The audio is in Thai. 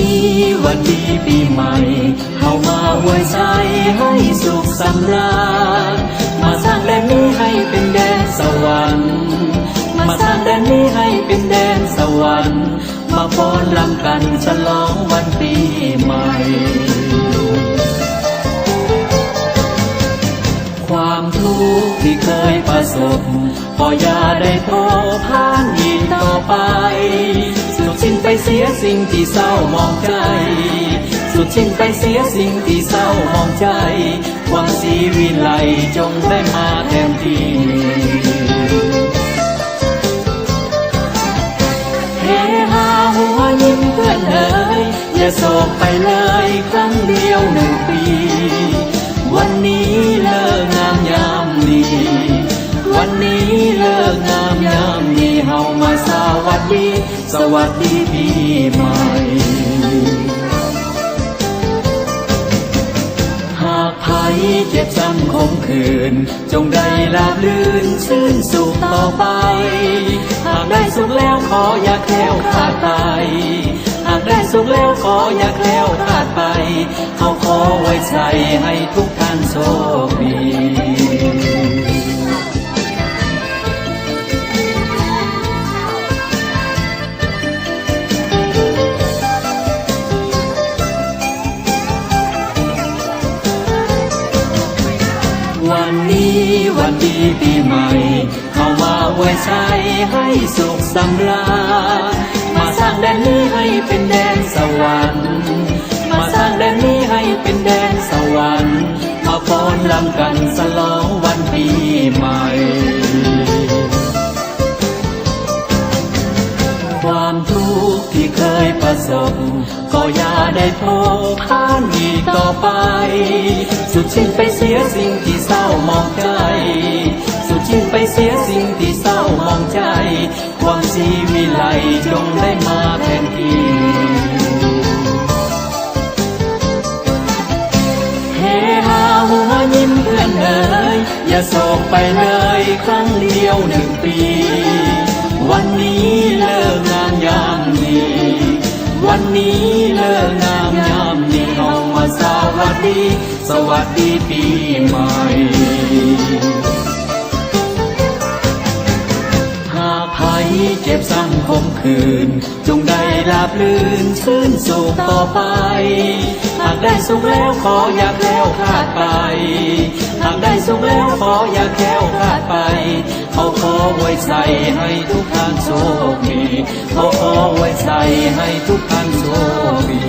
นี้วันดีปีใหม่เข้ามาอวยใจให้สุขสำราญมาสร้างแดนนี้ให้เป็นแดนสวรรค์มาสร้างแดนนี้ให้เป็นแดนสวรรค์มาฟ้อนรำกันฉลองวันปีใหม่ความทุกข์ที่เคยประสบก็อย่าได้โทษผ่านอีกต่อไปสุดสิ้นไปเสียสิ่งที่เศร้ามองใจสุดสิ้นไปเสียสิ่งที่เศร้ามองใจความสีวิไลจงได้มาแทนที่เฮฮาหัวยิ้มเพื่อนเอ๋ยอย่าโศกไปเลยครั้งเดียว1 ปีวันนี้เลิกงามยามดีวันนี้เลิกงามยามดีเฮามาสวัสดีสวัสดีปีใหม่หากใครเจ็บช้ำขมขื่นจงได้ราบรื่นชื่นสุขต่อไปหากได้สุขแล้วขออย่าแคล้วคลาดไปหากได้สุขแล้วขออย่าแคล้วคลาดไปเขาขอไว้ใจให้ทุกท่านโชคดีวันนี้วันดีปีใหม่เข้ามาอวยชัยให้สุขสำราญมาสร้างแดนนี้ให้เป็นแดนสวรรค์มาสร้างแดนนี้ให้เป็นแดนสวรรค์มาฟ้อนรำกันฉลองวันปีใหม่ความทุกข์ที่เคยประสบก็อย่าได้โทษผ่านอีกต่อไปสุดสิ้นไปเสียสิ่งที่เศร้ามองใจสุดสิ้นไปเสียสิ่งที่เศร้ามองใจความสีวิไลจงได้มาแทนที่เฮฮาหัวยิ้มเพื่อนเอ๋ยอย่าโศกไปเลยครั้งเดียว1 ปีวันนี้เลิกงามยามดีวันนี้เลิกงามยามดีเฮามาสวัสดีสวัสดีปีใหม่หากใครเจ็บช้ำขมขื่นจงได้ราบรื่นชื่นสุขต่อไปหากได้สุขแล้วขออย่าแคล้วคลาดไปหากได้สุขแล้วขออย่าแคล้วคลาดไปเขาขอไว้ใจให้ทุกท่านโชคดีเขาขอไว้ใจให้ทุกท่านโชคดี